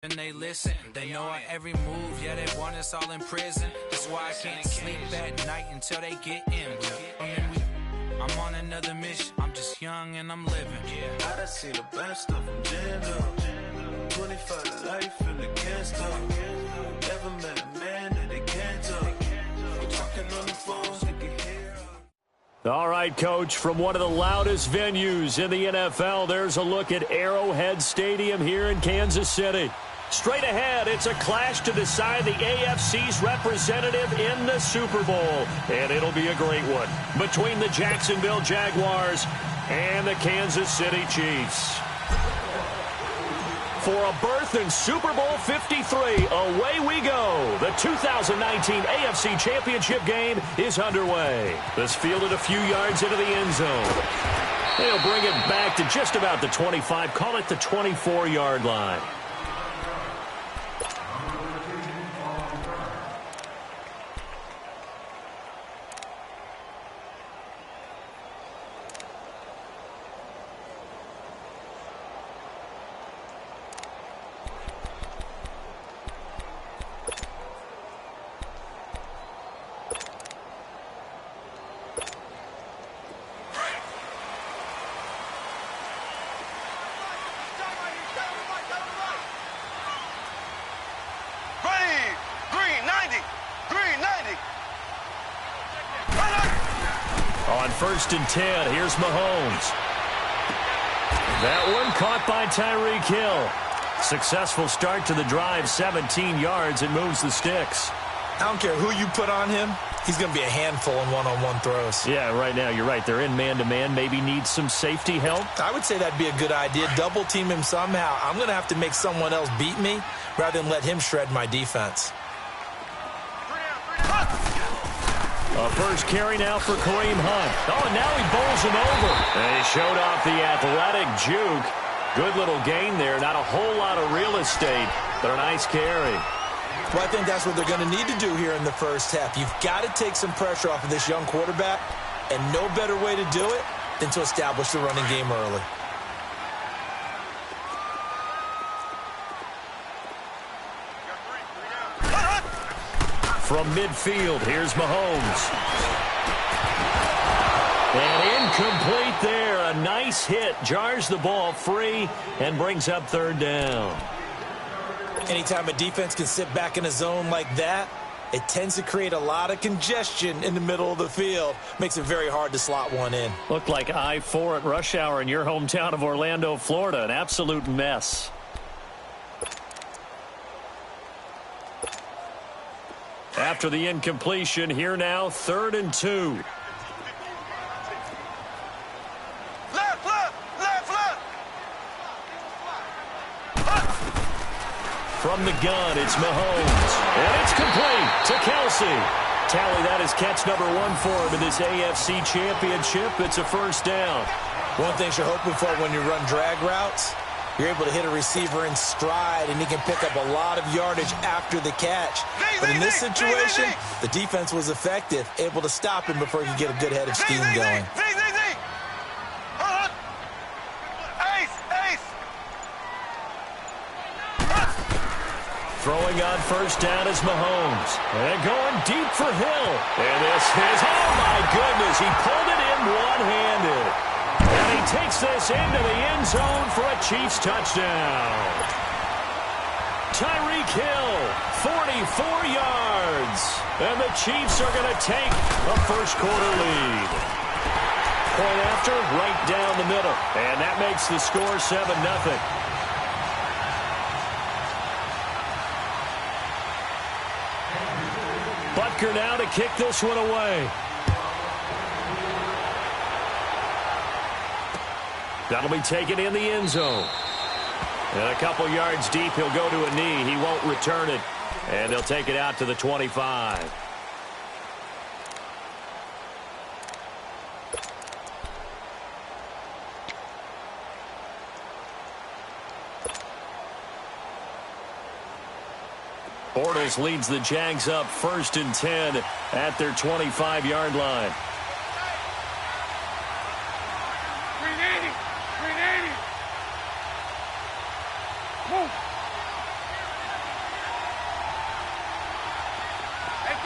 And they listen, they know our every move, yeah, they want us all in prison. That's why I can't sleep at night until they get in. I'm on another mission, I'm just young and I'm living. I done seen the best stuff from jammed up. 25 to life and they can't stop. Never met a man that they can't talk. Talking on the phones, they can hear. All right, Coach, from one of the loudest venues in the NFL, there's a look at Arrowhead Stadium here in Kansas City. Straight ahead, it's a clash to decide the AFC's representative in the Super Bowl. And it'll be a great one between the Jacksonville Jaguars and the Kansas City Chiefs. For a berth in Super Bowl 53, away we go. The 2019 AFC Championship game is underway. This fielded a few yards into the end zone. They'll bring it back to just about the 25, call it the 24-yard line. On 1st and 10, here's Mahomes. That one caught by Tyreek Hill. Successful start to the drive, 17 yards, and moves the sticks. I don't care who you put on him, he's going to be a handful in one-on-one throws. Yeah, right now, you're right. They're in man-to-man, maybe need some safety help. I would say that'd be a good idea. Double team him somehow. I'm going to have to make someone else beat me rather than let him shred my defense. A first carry now for Kareem Hunt. Oh, and now he bowls him over. And he showed off the athletic juke. Good little gain there. Not a whole lot of real estate, but a nice carry. Well, I think that's what they're going to need to do here in the first half. You've got to take some pressure off of this young quarterback, and no better way to do it than to establish the running game early. From midfield, here's Mahomes. And incomplete there. A nice hit. Jars the ball free and brings up 3rd down. Anytime a defense can sit back in a zone like that, it tends to create a lot of congestion in the middle of the field. Makes it very hard to slot one in. Looked like I-4 at rush hour in your hometown of Orlando, Florida. An absolute mess. After the incompletion, here now, 3rd and 2. Left. From the gun, it's Mahomes. And it's complete to Kelsey. Tally that is catch number 1 for him in this AFC Championship. It's a first down. One thing you're hoping for when you run drag routes, you're able to hit a receiver in stride, and he can pick up a lot of yardage after the catch. But in this situation, the defense was effective, able to stop him before he could get a good head of steam going. Throwing on first down is Mahomes. And going deep for Hill. And this is, oh my goodness, he pulled it in one-handed. And he takes this into the end zone for a Chiefs touchdown. Tyreek Hill, 44 yards. And the Chiefs are going to take a first-quarter lead. Point after, right down the middle. And that makes the score 7-0. Butker now to kick this one away. That'll be taken in the end zone. And a couple yards deep, he'll go to a knee. He won't return it. And they'll take it out to the 25. Bortles leads the Jags up 1st and 10 at their 25-yard line.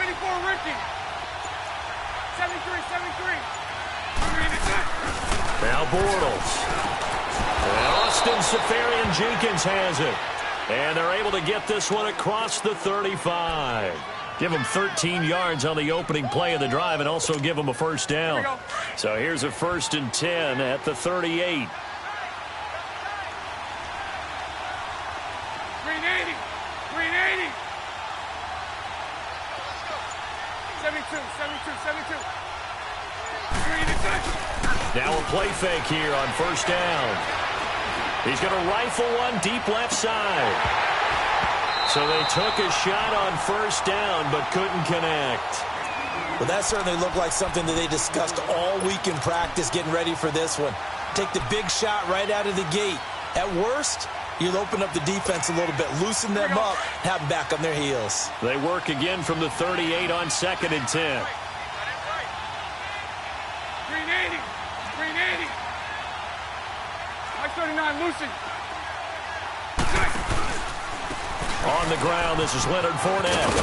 74, Ricky. 73, 73. Now Bortles. And Austin Seferian-Jenkins has it. And they're able to get this one across the 35. Give them 13 yards on the opening play of the drive and also give them a first down. So here's a 1st and 10 at the 38. Green 80. Green 80. 72, 72, 72. Green and touch. Now a play fake here on first down. He's going to rifle one deep left side. So they took a shot on first down but couldn't connect. Well, that certainly looked like something that they discussed all week in practice getting ready for this one. Take the big shot right out of the gate. At worst, you'll open up the defense a little bit, loosen them up, have them back on their heels. They work again from the 38 on 2nd and 10. Green 80. Green 80. Mike 39, Lucy. On the ground, this is Leonard Fournette.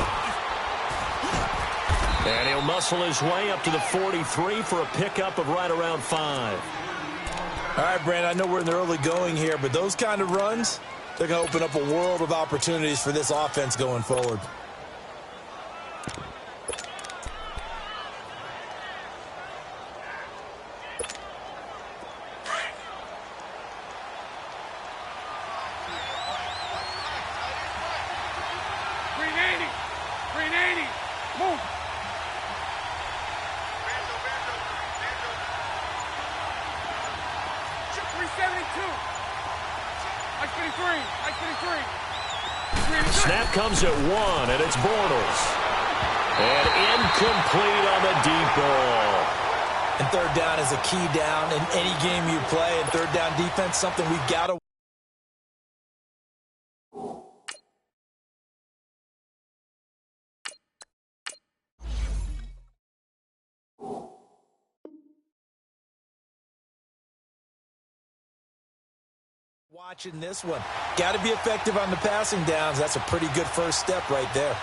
And he'll muscle his way up to the 43 for a pickup of right around 5. All right, Brandon, I know we're in the early going here, but those kind of runs, they're going to open up a world of opportunities for this offense going forward. Green 80. Green 80. Move. Snap comes at 1, and it's Bortles. And incomplete on the deep ball. And third down is a key down in any game you play. And third down defense, something we've got to watching this one. Got to be effective on the passing downs. That's a pretty good first step right there.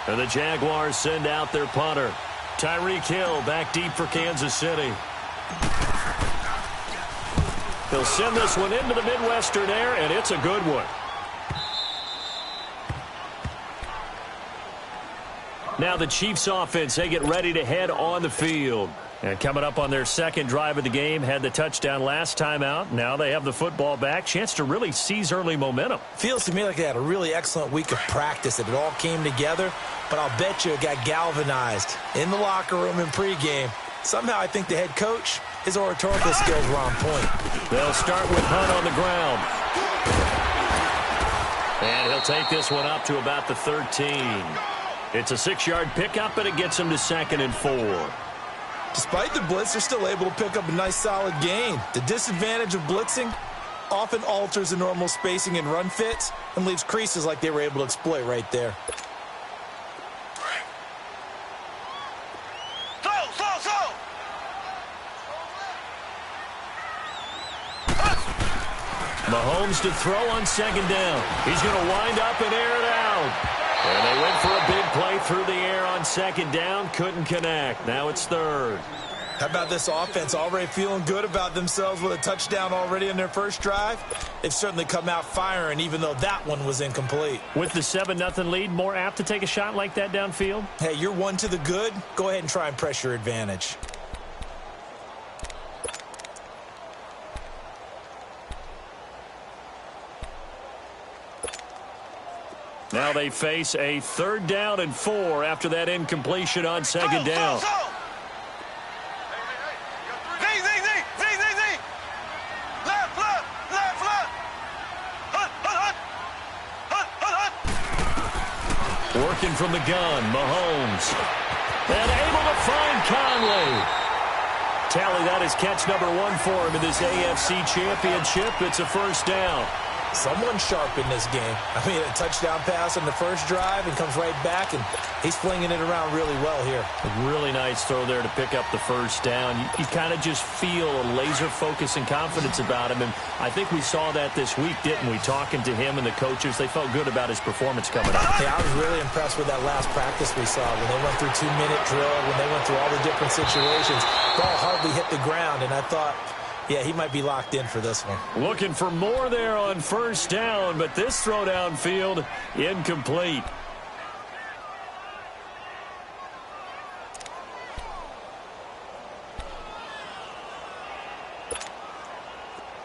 And the Jaguars send out their punter. Tyreek Hill back deep for Kansas City. He'll send this one into the Midwestern air, and it's a good one. Now the Chiefs offense, they get ready to head on the field. And coming up on their second drive of the game, had the touchdown last time out. Now they have the football back. Chance to really seize early momentum. Feels to me like they had a really excellent week of practice, that it all came together. But I'll bet you it got galvanized in the locker room in pregame. Somehow I think the head coach, his oratorical skills were on point. They'll start with Hunt on the ground. And he'll take this one up to about the 13. It's a 6-yard pickup, and it gets him to 2nd and 4. Despite the blitz, they're still able to pick up a nice solid gain. The disadvantage of blitzing often alters the normal spacing and run fits and leaves creases like they were able to exploit right there. Mahomes to throw on 2nd down. He's going to wind up and air it out. And they went for a big play through the air on 2nd down. Couldn't connect. Now it's 3rd. How about this offense already feeling good about themselves with a touchdown already in their first drive? They've certainly come out firing, even though that one was incomplete. With the 7-0 lead, more apt to take a shot like that downfield? Hey, you're one to the good. Go ahead and try and press your advantage. Now they face a 3rd down and 4 after that incompletion on 2nd down. Working from the gun, Mahomes. And able to find Conley. Tally, that is catch number 1 for him in this AFC Championship. It's a 1st down. someone sharp in this game. I mean, a touchdown pass on the first drive and comes right back, and he's flinging it around really well here. A really nice throw there to pick up the first down. You kind of just feel a laser focus and confidence about him, and I think we saw that this week, didn't we? Talking to him and the coaches, they felt good about his performance coming up. Yeah, I was really impressed with that last practice we saw when they went through 2-minute drill, when they went through all the different situations. Ball hardly hit the ground, and I thought, yeah, he might be locked in for this one. Looking for more there on first down, but this throw downfield, incomplete.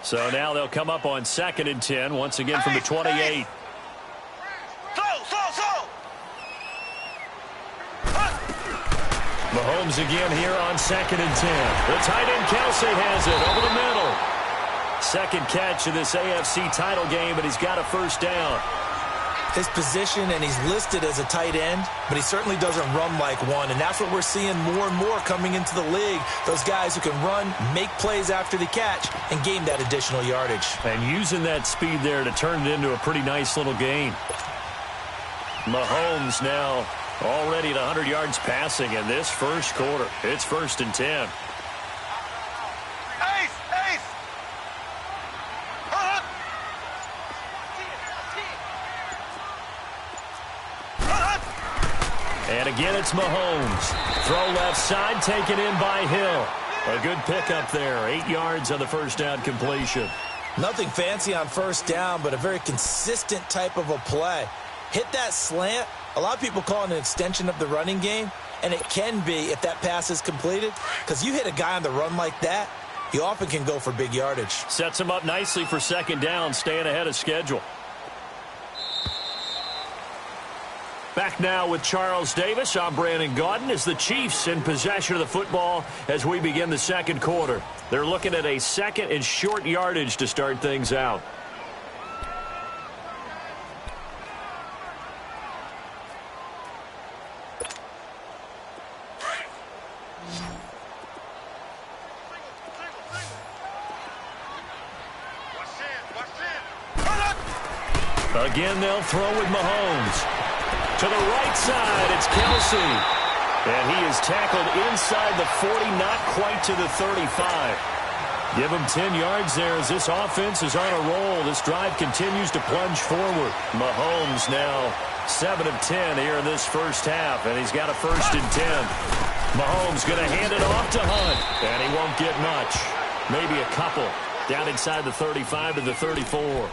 So now they'll come up on 2nd and 10, once again from the 28. Mahomes again here on 2nd and 10. The tight end Kelsey has it over the middle. Second catch of this AFC title game, and he's got a first down. His position, and he's listed as a tight end, but he certainly doesn't run like one, and that's what we're seeing more and more coming into the league. Those guys who can run, make plays after the catch, and gain that additional yardage. And using that speed there to turn it into a pretty nice little gain. Mahomes now already at 100 yards passing in this first quarter. It's 1st and 10. And again, it's Mahomes. Throw left side, taken in by Hill. A good pickup there. 8 yards on the first down completion. Nothing fancy on first down, but a very consistent type of a play. Hit that slant. A lot of people call it an extension of the running game, and it can be if that pass is completed, because you hit a guy on the run like that, you often can go for big yardage. Sets him up nicely for 2nd down, staying ahead of schedule. Back now with Charles Davis. I'm Brandon Gaudin as the Chiefs in possession of the football as we begin the second quarter. They're looking at a 2nd and short yardage to start things out. Again, they'll throw with Mahomes. To the right side, it's Kelsey. And he is tackled inside the 40, not quite to the 35. Give him 10 yards there as this offense is on a roll. This drive continues to plunge forward. Mahomes now 7 of 10 here in this first half, and he's got a 1st and 10. Mahomes going to hand it off to Hunt, and he won't get much. Maybe a couple down inside the 35 to the 34.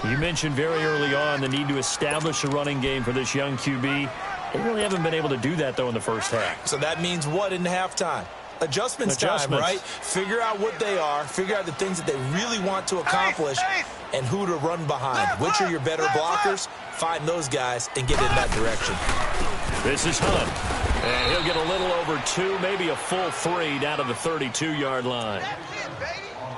You mentioned very early on the need to establish a running game for this young QB. They really haven't been able to do that, though, in the first half. So that means what in halftime? Adjustments time, right? Figure out what they are, figure out the things that they really want to accomplish, and who to run behind. Which are your better blockers? Find those guys and get in that direction. This is Hunt, and he'll get a little over 2, maybe a full 3 down to the 32-yard line.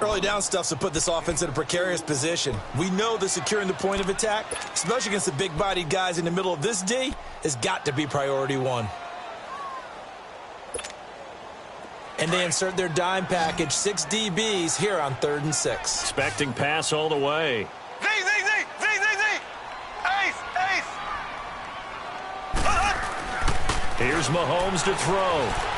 Early down stuff's to put this offense in a precarious position. We know that securing the point of attack, especially against the big-bodied guys in the middle of this D, has got to be priority 1. And they insert their dime package, 6 DBs here on 3rd and 6. Expecting pass all the way. Z. Ace. Here's Mahomes to throw.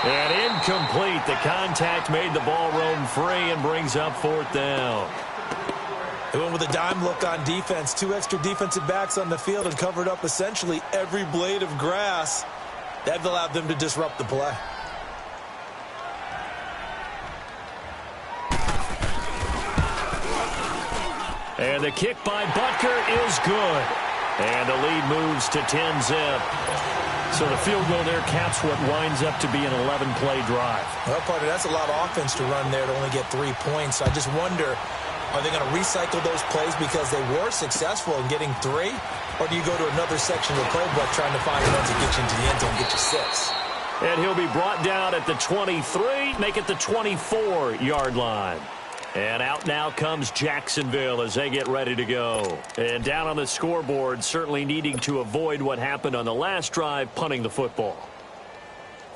And incomplete. The contact made the ball roam free and brings up 4th down. They went with a dime look on defense. 2 extra defensive backs on the field and covered up essentially every blade of grass. That allowed them to disrupt the play. And the kick by Butker is good. And the lead moves to 10-zip. So the field goal there caps what winds up to be an 11-play drive. Well, partner, that's a lot of offense to run there to only get 3 points. I just wonder, are they going to recycle those plays because they were successful in getting 3? Or do you go to another section of the playbook trying to find the ones that get you into the end zone and get you 6? And he'll be brought down at the 23, make it the 24-yard line. And out now comes Jacksonville as they get ready to go. And down on the scoreboard, certainly needing to avoid what happened on the last drive, punting the football.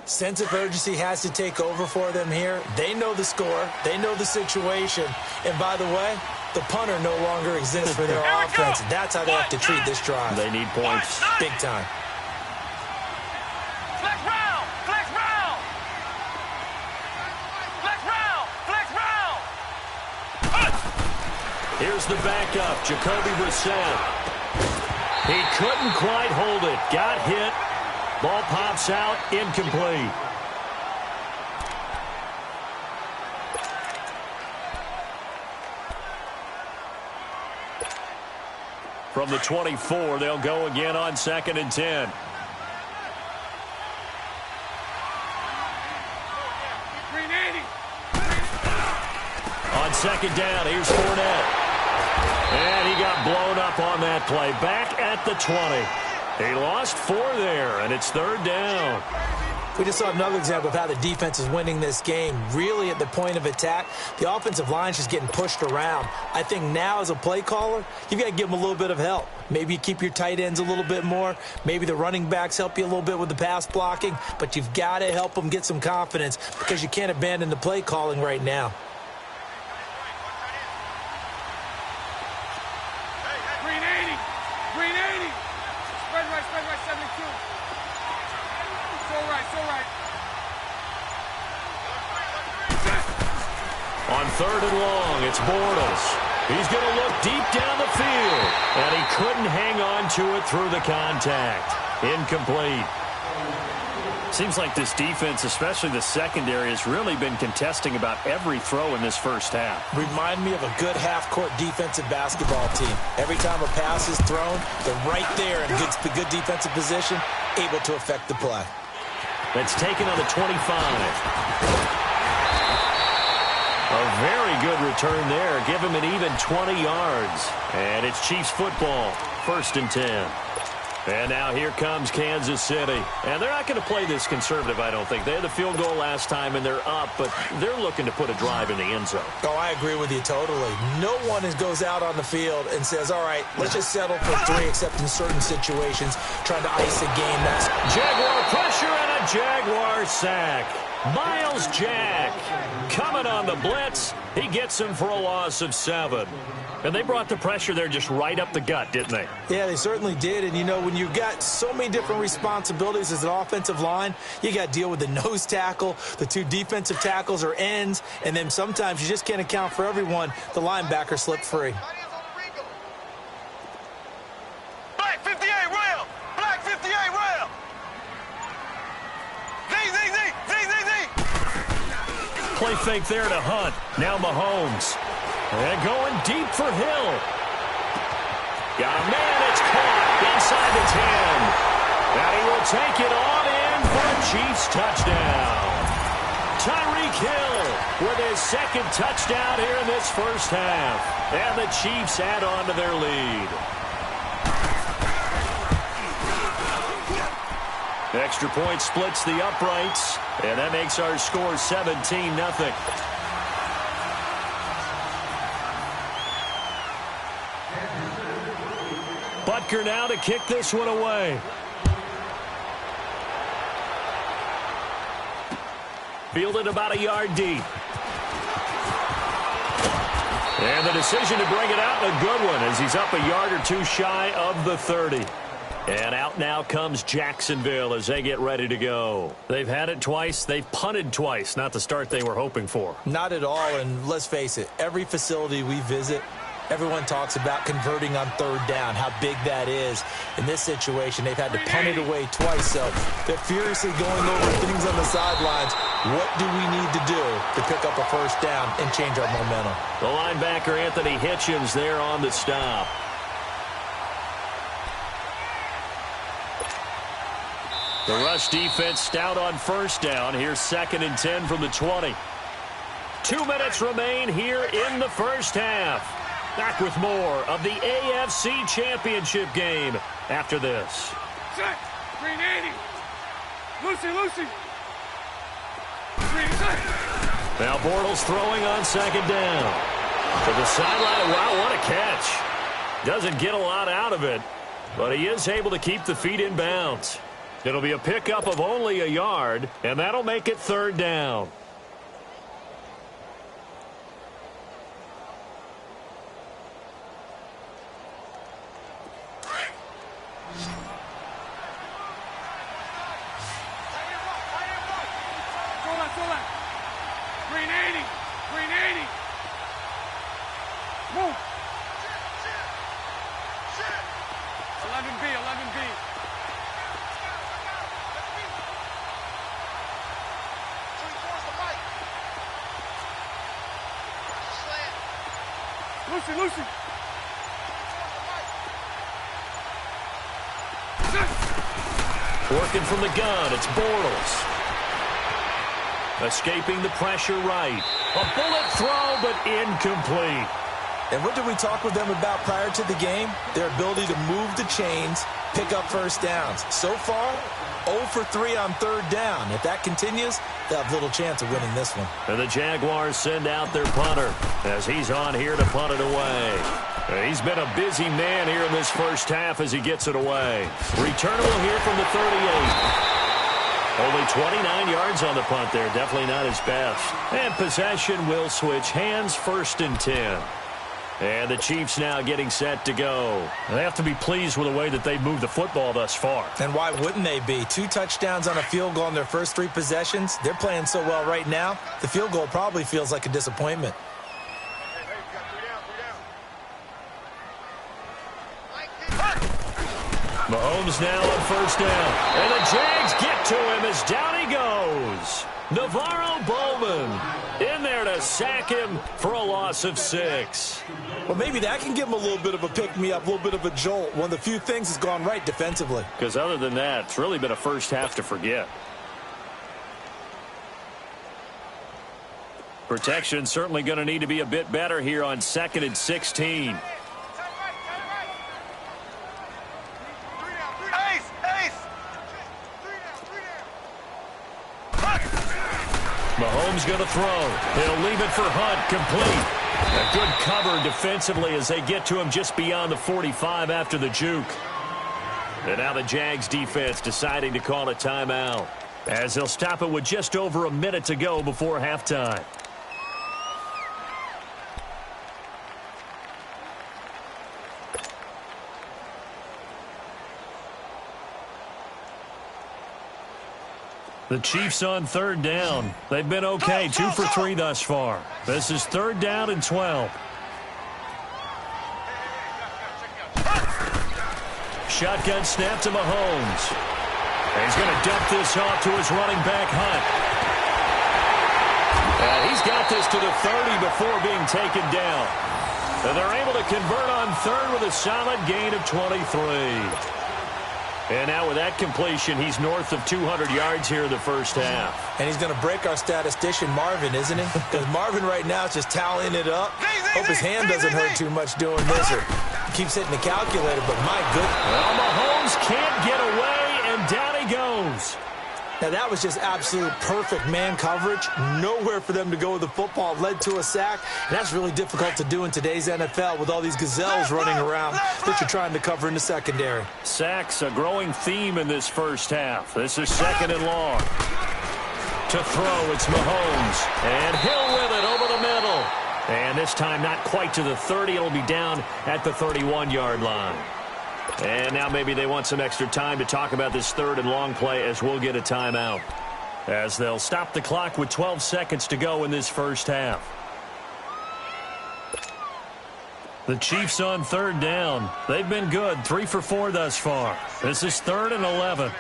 Sense of urgency has to take over for them here. They know the score. They know the situation. And by the way, the punter no longer exists for their offense. That's how they have to treat this drive. They need points. Big time. Flex round! Flex round! Flex round! Flex round! Here's the backup, Jacoby Brissett. He couldn't quite hold it. Got hit. Ball pops out, incomplete. From the 24, they'll go again on 2nd and 10. On 2nd down, here's Fournette. And he got blown up on that play. Back at the 20. He lost 4 there, and it's 3rd down. We just saw another example of how the defense is winning this game. Really at the point of attack, the offensive line's just getting pushed around. I think now as a play caller, you've got to give them a little bit of help. Maybe you keep your tight ends a little bit more. Maybe the running backs help you a little bit with the pass blocking. But you've got to help them get some confidence because you can't abandon the play calling right now. On 3rd and long, it's Bortles. He's going to look deep down the field, and he couldn't hang on to it through the contact. Incomplete. Seems like this defense, especially the secondary, has really been contesting about every throw in this first half. Remind me of a good half-court defensive basketball team. Every time a pass is thrown, they're right there in good defensive position, able to affect the play. That's taken on the 25. A very good return there. Give him an even 20 yards. And it's Chiefs football. 1st and 10. And now here comes Kansas City. And they're not going to play this conservative, I don't think. They had the field goal last time, and they're up, but they're looking to put a drive in the end zone. Oh, I agree with you totally. No one goes out on the field and says, all right, let's just settle for 3, except in certain situations, trying to ice a game. That's Jaguar pressure and a Jaguar sack. Miles Jack coming on the blitz. He gets him for a loss of 7. And they brought the pressure there just right up the gut, didn't they? Yeah, they certainly did. And, you know, when you've got so many different responsibilities as an offensive line, you got to deal with the nose tackle, the 2 defensive tackles or ends, and then sometimes you just can't account for everyone. The linebacker slipped free. Black 58 rail! Black 58 rail! Play fake there to Hunt. Now Mahomes. And going deep for Hill. Got a man, it's caught inside the 10. And he will take it on in for a Chiefs touchdown. Tyreek Hill with his 2nd touchdown here in this first half. And the Chiefs add on to their lead. Extra point splits the uprights. And that makes our score 17-0. Butker now to kick this one away. Fielded about a yard deep. And the decision to bring it out, a good one, as he's up a yard or 2 shy of the 30. And out now comes Jacksonville as they get ready to go. They've had it twice. They've punted twice. Not the start they were hoping for. Not at all, and let's face it, every facility we visit, everyone talks about converting on 3rd down, how big that is. In this situation, they've had to punt it away twice, so they're furiously going over things on the sidelines. What do we need to do to pick up a 1st down and change our momentum? The linebacker, Anthony Hitchens, there on the stop. The rush defense stout on 1st down. Here's 2nd and 10 from the 20. 2 minutes remain here in the first half. Back with more of the AFC Championship game after this. Set. Green 80. Lucy. Green set. Now Bortles throwing on 2nd down. To the sideline. Wow, what a catch. Doesn't get a lot out of it, but he is able to keep the feet in bounds. It'll be a pickup of only a yard, and that'll make it 3rd down. Green 80. Green 80. Move. 11B, 11B. Lucy. Working from the gun, it's Bortles. Escaping the pressure right. A bullet throw, but incomplete. And what did we talk with them about prior to the game? Their ability to move the chains, pick up first downs. So far, 0 for 3 on 3rd down. If that continues, they'll have little chance of winning this one. And the Jaguars send out their punter as he's on here to punt it away. He's been a busy man here in this first half as he gets it away. Returnable here from the 38. Only 29 yards on the punt there. Definitely not his best. And possession will switch hands, 1st and 10. And the Chiefs now getting set to go. They have to be pleased with the way that they've moved the football thus far. And why wouldn't they be? 2 touchdowns on a field goal in their first 3 possessions. They're playing so well right now, the field goal probably feels like a disappointment. Mahomes now on 1st down. And the Jags get to him as down he goes. Navarro Bowman in there to sack him for a loss of 6. Well, maybe that can give him a little bit of a pick-me-up, a little bit of a jolt. One of the few things that's gone right defensively. Because other than that, it's really been a first half to forget. Protection certainly going to need to be a bit better here on 2nd and 16. Mahomes going to throw. He'll leave it for Hunt, complete. A good cover defensively as they get to him just beyond the 45 after the juke. And now the Jags defense deciding to call a timeout as they'll stop it with just over a minute to go before halftime. The Chiefs on 3rd down. They've been okay, 2 for 3 thus far. This is 3rd down and 12. Shotgun snap to Mahomes. He's going to dump this off to his running back, Hunt. And he's got this to the 30 before being taken down. And they're able to convert on 3rd with a solid gain of 23. And now with that completion, he's north of 200 yards here in the first half. And he's going to break our statistician, Marvin, isn't he? Because Marvin right now is just tallying it up. Hope his hand doesn't hurt too much doing this or keeps hitting the calculator, but my goodness. Well, Mahomes can't get away, and down he goes. Now, that was just absolute perfect man coverage. Nowhere for them to go with the football. Led to a sack. And that's really difficult to do in today's NFL with all these gazelles running around that you're trying to cover in the secondary. Sacks, a growing theme in this first half. This is 2nd and long. To throw, it's Mahomes. And Hill with it over the middle. And this time not quite to the 30. It'll be down at the 31-yard line. And now maybe they want some extra time to talk about this 3rd and long play as we'll get a timeout. As they'll stop the clock with 12 seconds to go in this first half. The Chiefs on 3rd down. They've been good, 3 for 4 thus far. This is 3rd and 11.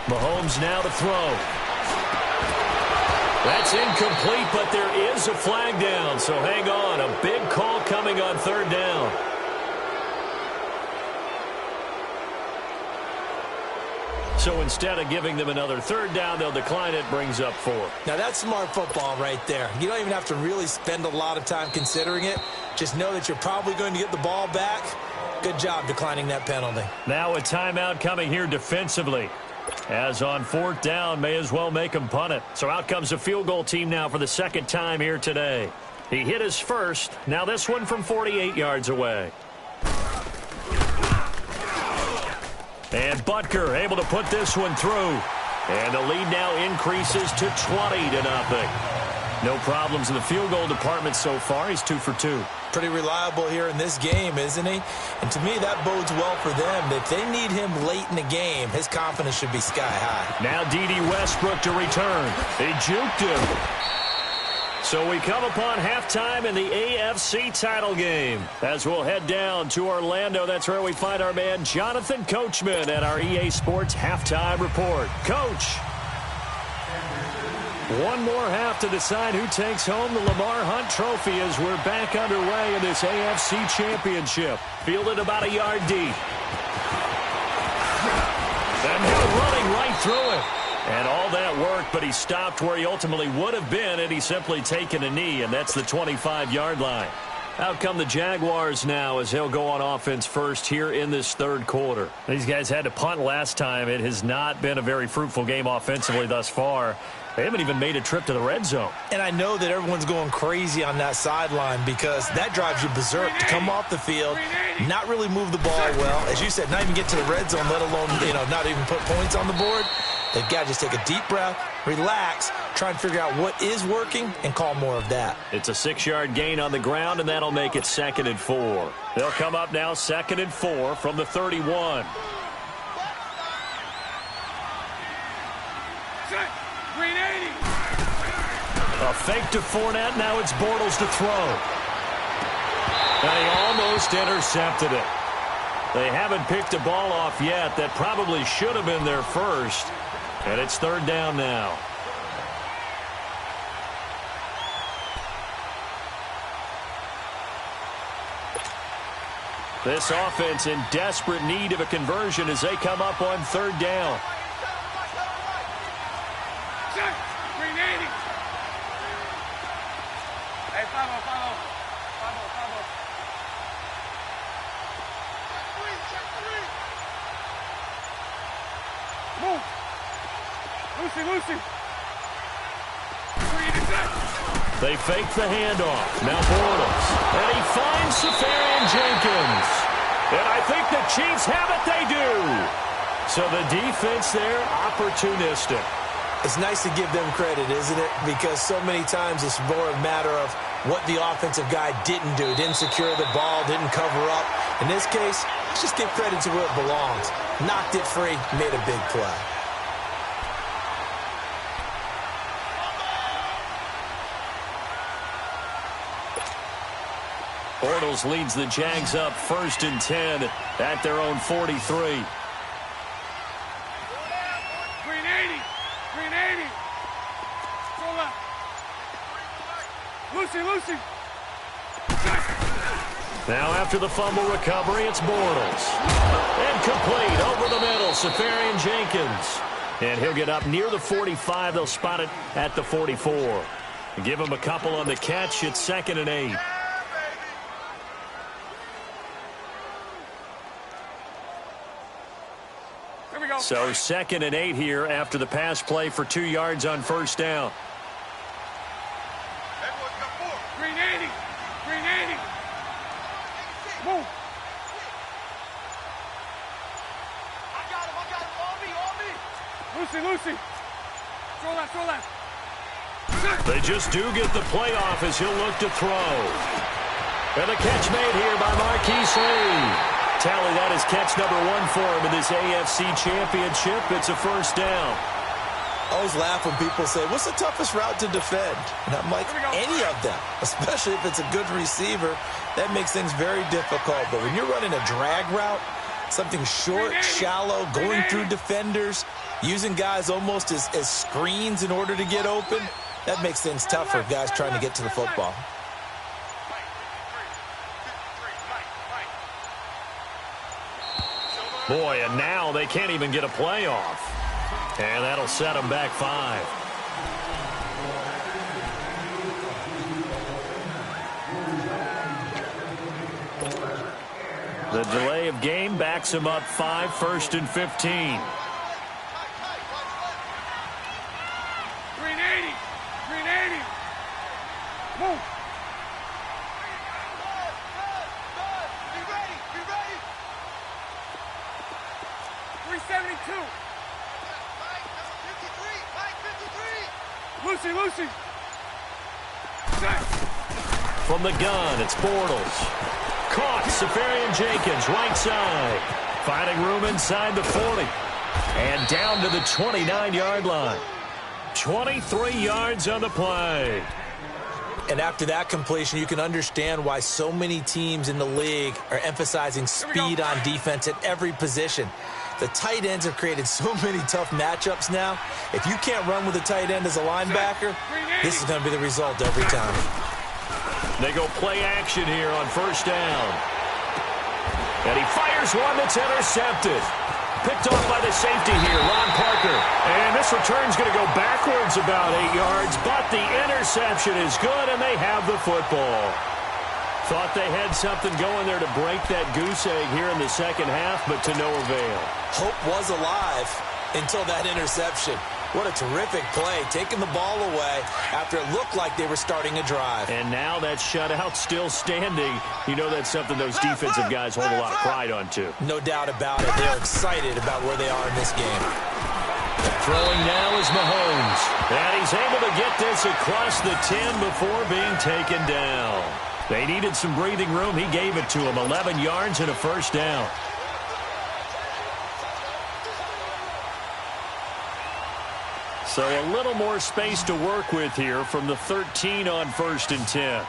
Mahomes now to throw. That's incomplete, but there is a flag down, so hang on. A big call coming on 3rd down. So instead of giving them another 3rd down, they'll decline it, brings up 4. Now, that's smart football right there. You don't even have to really spend a lot of time considering it. Just know that you're probably going to get the ball back. Good job declining that penalty. Now a timeout coming here defensively. As on 4th down, may as well make him punt it. So out comes a field goal team now for the 2nd time here today. He hit his first. Now this one from 48 yards away. And Butker able to put this one through. And the lead now increases to 20-0. No problems in the field goal department so far. He's 2 for 2. Pretty reliable here in this game, isn't he? And to me, that bodes well for them. If they need him late in the game, his confidence should be sky high. Now D.D. Westbrook to return. He juked him. So we come upon halftime in the AFC title game. As we'll head down to Orlando, that's where we find our man Jonathan Coachman at our EA Sports Halftime Report. Coach. One more half to decide who takes home the Lamar Hunt Trophy as we're back underway in this AFC Championship. Fielded about a yard deep. And now running right through it. And all that work, but he stopped where he ultimately would have been, and he's simply taken a knee, and that's the 25-yard line. Out come the Jaguars now as they'll go on offense first here in this third quarter. These guys had to punt last time. It has not been a very fruitful game offensively thus far. They haven't even made a trip to the red zone. And I know that everyone's going crazy on that sideline because that drives you berserk to come off the field, not really move the ball well. As you said, not even get to the red zone, let alone, not even put points on the board. They've got to just take a deep breath, relax, try and figure out what is working, and call more of that. It's a 6-yard gain on the ground, and that'll make it 2nd and 4. They'll come up now 2nd and 4 from the 31. A fake to Fournette. Now it's Bortles to throw. And he almost intercepted it. They haven't picked a ball off yet. That probably should have been their first. And it's 3rd down now. This offense in desperate need of a conversion as they come up on 3rd down. Lucy. They fake the handoff. Now Bortles. And he finds Safarian Jenkins. And I think the Chiefs have it. They do. So the defense there, opportunistic. It's nice to give them credit, isn't it? Because so many times it's more a matter of what the offensive guy didn't do. Didn't secure the ball, didn't cover up. In this case, let's just give credit to where it belongs. Knocked it free, made a big play. Bortles leads the Jags up 1st and 10 at their own 43. Green 80. Lucy. Now after the fumble recovery, it's Bortles. And complete over the middle, Safarian Jenkins. And he'll get up near the 45. They'll spot it at the 44. Give him a couple on the catch. It's 2nd and 8. So 2nd and 8 here after the pass play for 2 yards on 1st down. Green 80. Move. I got him. On me. Lucy. Throw that. They just do get the playoff as he'll look to throw. And a catch made here by Marquise Lee. Tally, that is catch number 1 for him in this AFC Championship. It's a 1st down. I always laugh when people say, what's the toughest route to defend? And I'm like, any of them, especially if it's a good receiver. That makes things very difficult. But when you're running a drag route, something short, shallow, going through defenders, using guys almost as screens in order to get open, that makes things tough for guys trying to get to the football. Boy, and now they can't even get a playoff. And that'll set them back 5. The delay of game backs him up 5, 1st and 15. Green 80. Move. Lucy. From the gun, it's Bortles. Caught, Safarian-Jenkins, right side. Finding room inside the 40. And down to the 29-yard line. 23 yards on the play. And after that completion, you can understand why so many teams in the league are emphasizing speed on defense at every position. The tight ends have created so many tough matchups now. If you can't run with a tight end as a linebacker, this is going to be the result every time. They go play action here on first down. And he fires one that's intercepted. Picked off by the safety here, Ron Parker. And this return's going to go backwards about 8 yards, but the interception is good, and they have the football. Thought they had something going there to break that goose egg here in the second half, but to no avail. Hope was alive until that interception. What a terrific play, taking the ball away after it looked like they were starting a drive. And now that shutout still standing. You know that's something those defensive guys hold a lot of pride on, too. No doubt about it. They're excited about where they are in this game. Throwing now is Mahomes. And he's able to get this across the 10 before being taken down. They needed some breathing room. He gave it to him. 11 yards and a first down. So a little more space to work with here from the 13 on 1st and 10.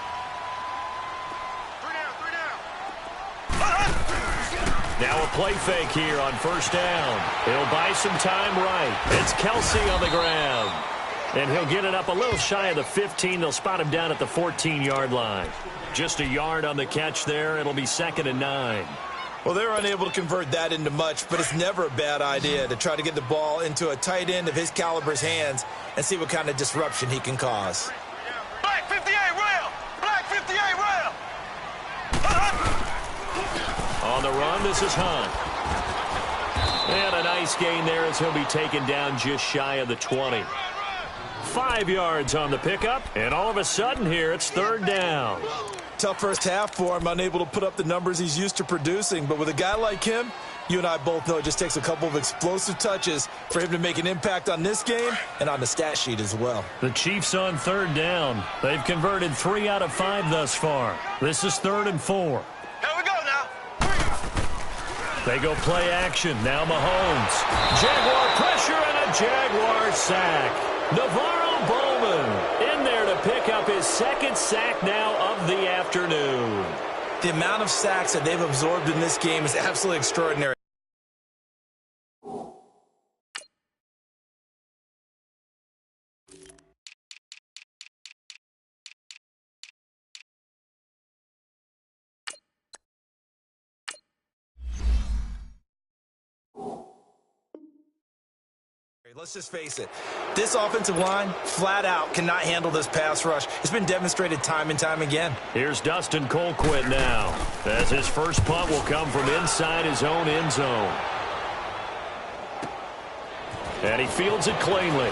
Now a play fake here on first down. He'll buy some time right. It's Kelsey on the ground. And he'll get it up a little shy of the 15. They'll spot him down at the 14-yard line. Just a yard on the catch there. It'll be 2nd and 9. Well, they're unable to convert that into much, but it's never a bad idea to try to get the ball into a tight end of his caliber's hands and see what kind of disruption he can cause. Black 58 rail! Black 58 rail! On the run, this is Hunt. And a nice gain there as he'll be taken down just shy of the 20. 5 yards on the pickup, and all of a sudden here it's 3rd down. Tough first half for him, unable to put up the numbers he's used to producing. But with a guy like him, you and I both know it just takes a couple of explosive touches for him to make an impact on this game and on the stat sheet as well. The Chiefs on 3rd down. They've converted 3 out of 5 thus far. This is 3rd and 4. Here we go now. They go play action. Now Mahomes. Jaguar pressure and a Jaguar sack. Navarro Bowman in there to pick up his 2nd sack now of the afternoon. The amount of sacks that they've absorbed in this game is absolutely extraordinary. Let's just face it. This offensive line, flat out, cannot handle this pass rush. It's been demonstrated time and time again. Here's Dustin Colquitt now, as his first punt will come from inside his own end zone. And he fields it cleanly.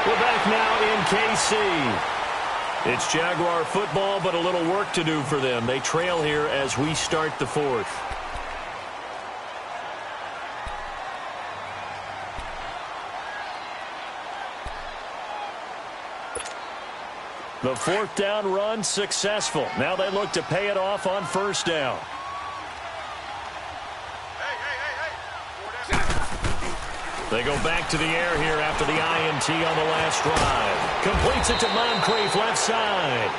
We're back now in KC. It's Jaguar football, but a little work to do for them. They trail here as we start the 4th. The 4th down run successful. Now they look to pay it off on 1st down. They go back to the air here after the INT on the last drive. Completes it to Moncrief left side.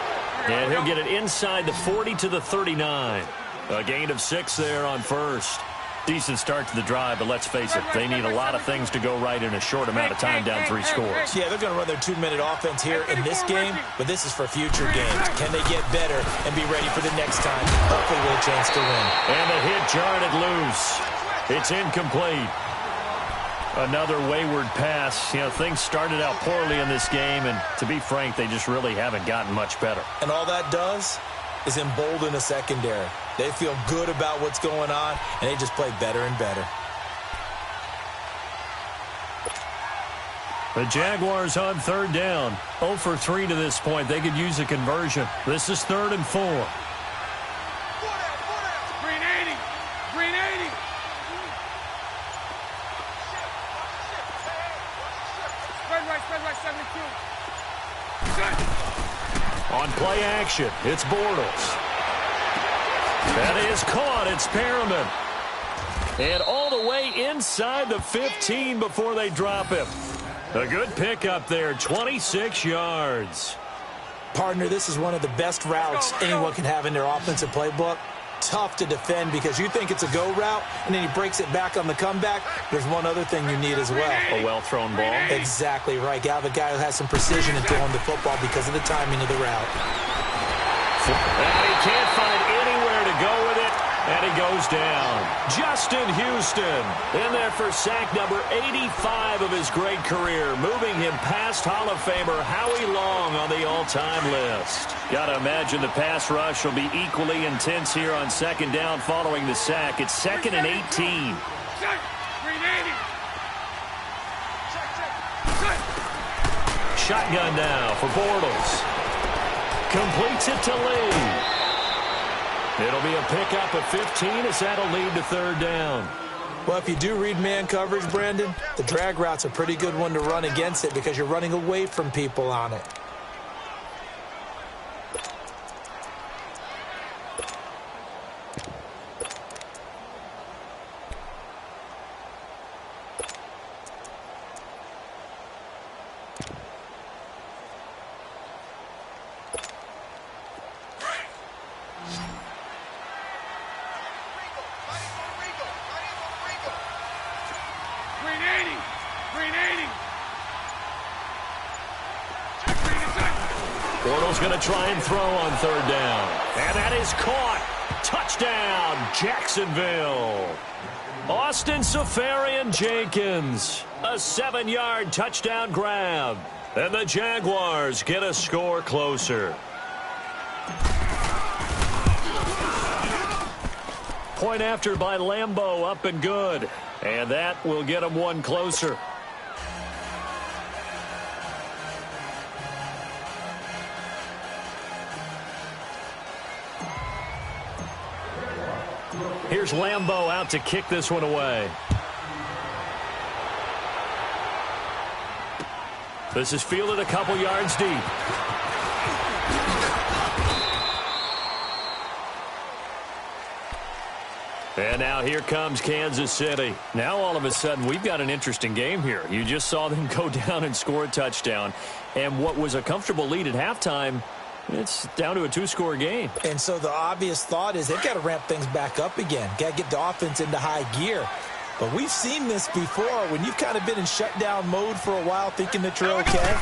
And he'll get it inside the 40 to the 39. A gain of 6 there on 1st. Decent start to the drive, but let's face it, they need a lot of things to go right in a short amount of time down 3 scores. Yeah, they're going to run their 2-minute offense here in this game, but this is for future games. Can they get better and be ready for the next time? Hopefully with a chance to win. And the hit jarred it loose. It's incomplete. Another wayward pass. You know, things started out poorly in this game, and to be frank, they just really haven't gotten much better. And all that does is embolden a secondary. They feel good about what's going on, and they just play better and better. The Jaguars on 3rd down. 0 for 3 to this point. They could use a conversion. This is 3rd and 4. Green 80. Green 80. On play action, it's Bortles. That is caught. It's Perriman. And all the way inside the 15 before they drop him. A good pickup there, 26 yards. Partner, this is one of the best routes anyone can have in their offensive playbook. Tough to defend because you think it's a go route, and then he breaks it back on the comeback. There's one other thing you need as well. A well-thrown ball. Exactly right. You have a guy who has some precision in throwing the football because of the timing of the route. And he can't find anywhere to go with it, and he goes down. Justin Houston in there for sack number 85 of his great career, moving him past Hall of Famer Howie Long on the all-time list. Got to imagine the pass rush will be equally intense here on second down following the sack. It's 2nd and 18. Shotgun now for Bortles. Completes it to Lee. It'll be a pickup of 15 as that'll lead to 3rd down. Well, if you do read man coverage, Brandon, the drag route's a pretty good one to run against it because you're running away from people on it. Bortles going to try and throw on 3rd down. And that is caught. Touchdown, Jacksonville. Austin Seferian-Jenkins. A 7-yard touchdown grab. And the Jaguars get a score closer. Point after by Lambeau, up and good. And that will get them one closer. Here's Lambeau out to kick this one away. This is fielded a couple yards deep. And now here comes Kansas City. Now all of a sudden we've got an interesting game here. You just saw them go down and score a touchdown. And what was a comfortable lead at halftime, it's down to a 2-score game. And so the obvious thought is they've got to ramp things back up again. Got to get the offense into high gear. But we've seen this before. When you've kind of been in shutdown mode for a while thinking that you're okay,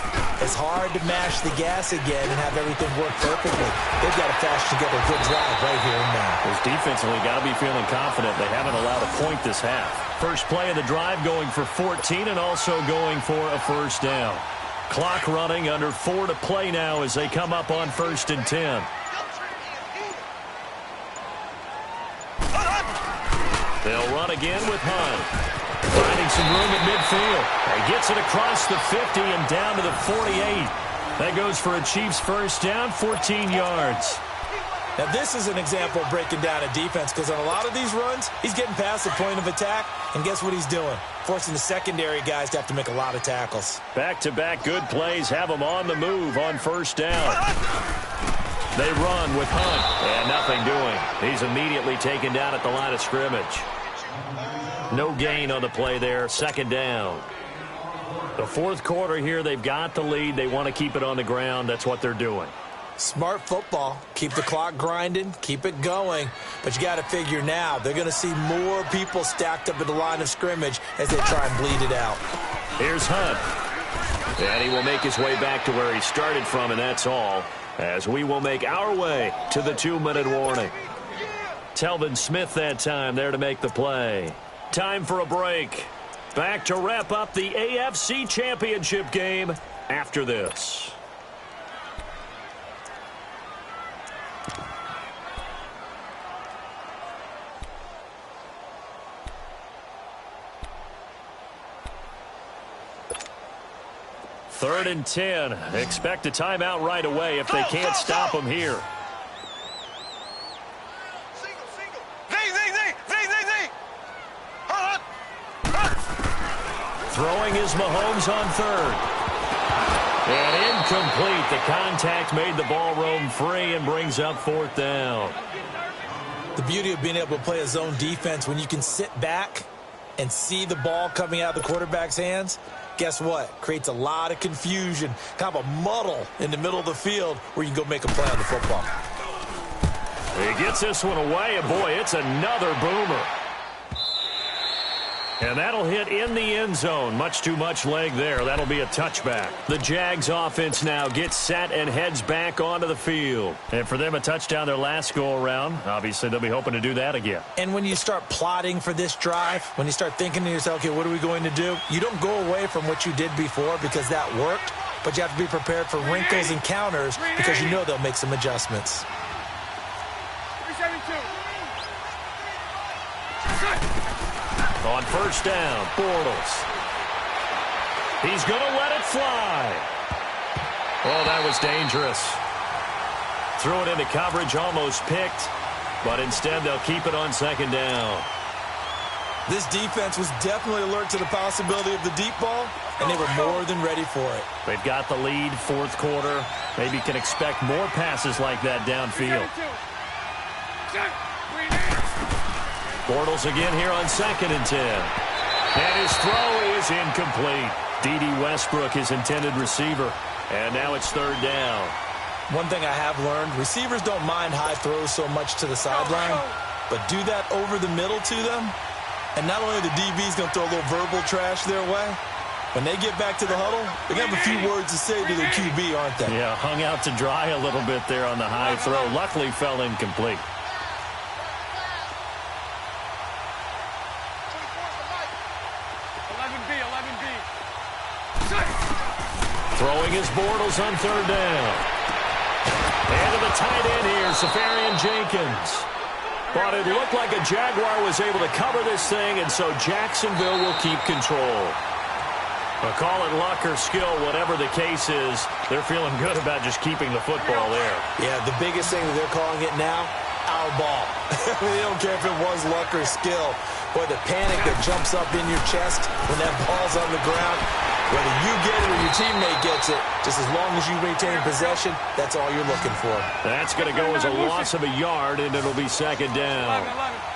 it's hard to mash the gas again and have everything work perfectly. They've got to fashion together a good drive right here and now. Because defensively got to be feeling confident. They haven't allowed a point this half. First play of the drive going for 14 and also going for a 1st down. Clock running, under 4 to play now as they come up on 1st and 10. They'll run again with Hunt. Finding some room at midfield. He gets it across the 50 and down to the 48. That goes for a Chiefs 1st down, 14 yards. Now, this is an example of breaking down a defense because on a lot of these runs, he's getting past the point of attack, and guess what he's doing? Forcing the secondary guys to have to make a lot of tackles. Back-to-back good plays have them on the move on 1st down. They run with Hunt, and nothing doing. He's immediately taken down at the line of scrimmage. No gain on the play there, 2nd down. The 4th quarter here, they've got the lead. They want to keep it on the ground. That's what they're doing. Smart football. Keep the clock grinding. Keep it going. But you got to figure now, they're going to see more people stacked up at the line of scrimmage as they try and bleed it out. Here's Hunt. And he will make his way back to where he started from, and that's all, as we will make our way to the 2-minute warning. Telvin Smith that time there to make the play. Time for a break. Back to wrap up the AFC Championship game after this. Third and 10. Expect a timeout right away if they can't stop them here. Throwing is Mahomes on 3rd. And incomplete. The contact made the ball roam free and brings up 4th down. The beauty of being able to play a zone defense when you can sit back and see the ball coming out of the quarterback's hands, guess what? Creates a lot of confusion, kind of a muddle in the middle of the field where you can go make a play on the football. He gets this one away, and boy, it's another boomer. And that'll hit in the end zone. Much too much leg there. That'll be a touchback. The Jags offense now gets set and heads back onto the field. And for them, a touchdown their last go-around. Obviously, they'll be hoping to do that again. And when you start plotting for this drive, when you start thinking to yourself, okay, what are we going to do? You don't go away from what you did before because that worked, but you have to be prepared for wrinkles and counters because you know they'll make some adjustments. 372. On 1st down, Bortles. He's going to let it fly. Oh, that was dangerous. Threw it into coverage, almost picked, but instead they'll keep it on 2nd down. This defense was definitely alert to the possibility of the deep ball, and they were more than ready for it. They've got the lead, 4th quarter. Maybe can expect more passes like that downfield. Bortles again here on 2nd and 10. And his throw is incomplete. D.D. Westbrook, his intended receiver. And now it's 3rd down. One thing I have learned, receivers don't mind high throws so much to the sideline, but do that over the middle to them, and not only the DB's going to throw a little verbal trash their way, when they get back to the huddle, they're going to have a few words to say to their QB, aren't they? Yeah, hung out to dry a little bit there on the high throw. Luckily fell incomplete. Throwing his Bortles on 3rd down. And to the tight end here, Safarian Jenkins. But it looked like a Jaguar was able to cover this thing, and so Jacksonville will keep control. But call it luck or skill, whatever the case is, they're feeling good about just keeping the football there. Yeah, the biggest thing that they're calling it now, our ball. They don't care if it was luck or skill. Boy, the panic that jumps up in your chest when that ball's on the ground, whether you get it or your teammate gets it, just as long as you retain possession, that's all you're looking for. That's going to go as a loss of a yard, and it'll be 2nd down.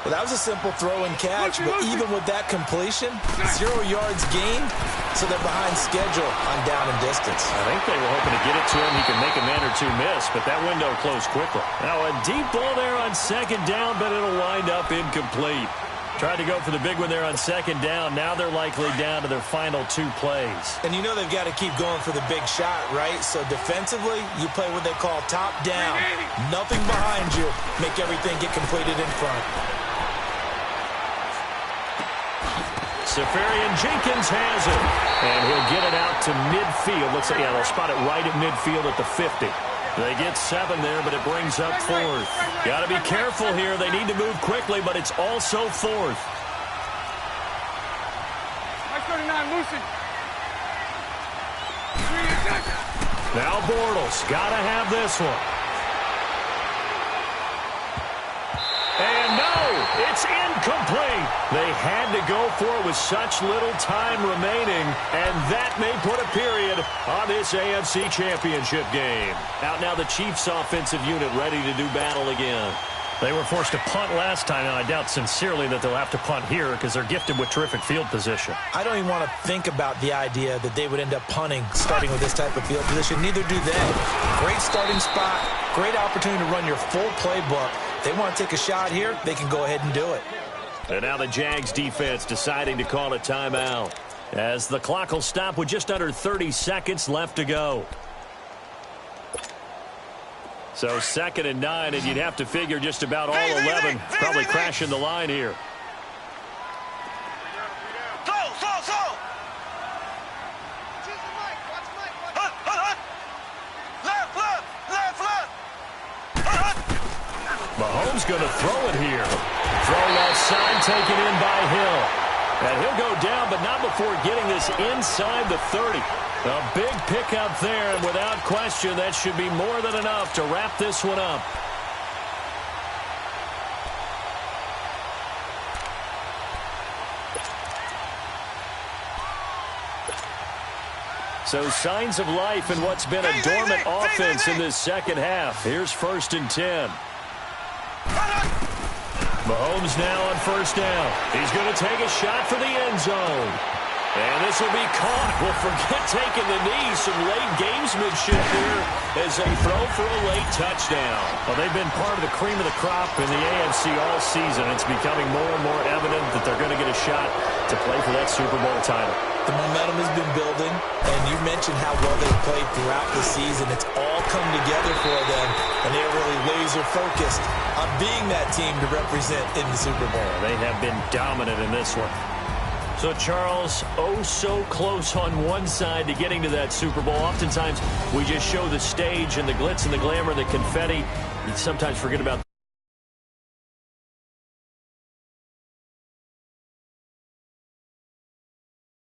Well, that was a simple throw and catch, but even with that completion, 0 yards gained, so they're behind schedule on down and distance. I think they were hoping to get it to him. He could make a man or two miss, but that window closed quickly. Now a deep ball there on 2nd down, but it'll wind up incomplete. Tried to go for the big one there on 2nd down. Now they're likely down to their final 2 plays. And you know they've got to keep going for the big shot, right? So defensively, you play what they call top down. Nothing behind you. Make everything get completed in front. Safarian Jenkins has it. And he'll get it out to midfield. Looks like, yeah, they'll spot it right at midfield at the 50. They get 7 there, but it brings up 4th. Got to be careful here. They need to move quickly, but it's also 4th. 39, Lucy. Now Bortles. Got to have this one. And no, it's incomplete. They had to go for it with such little time remaining, and that may put a period on this AFC Championship game. Out now the Chiefs offensive unit ready to do battle again. They were forced to punt last time, and I doubt sincerely that they'll have to punt here because they're gifted with terrific field position. I don't even want to think about the idea that they would end up punting starting with this type of field position. Neither do they. Great starting spot, great opportunity to run your full playbook. If they want to take a shot here, they can go ahead and do it. And now the Jags defense deciding to call a timeout as the clock will stop with just under 30 seconds left to go. So 2nd and 9, and you'd have to figure just about all 11 probably crashing the line here. Mahomes going to throw it here. Throw left side, taken in by Hill. And he'll go down, but not before getting this inside the 30. A big pickup there, and without question, that should be more than enough to wrap this one up. So signs of life in what's been a dormant offense in this second half. Here's 1st and 10. Mahomes now on 1st down. He's going to take a shot for the end zone. And this will be caught. Well, forget taking the knee. Some late gamesmanship here as they throw for a late touchdown. Well, they've been part of the cream of the crop in the AFC all season. It's becoming more and more evident that they're going to get a shot to play for that Super Bowl title. The momentum has been building, and you mentioned how well they've played throughout the season. It's all come together for them, and they're really laser-focused on being that team to represent in the Super Bowl. They have been dominant in this one. So, Charles, oh so close on one side to getting to that Super Bowl. Oftentimes, we just show the stage and the glitz and the glamour and the confetti. You sometimes forget about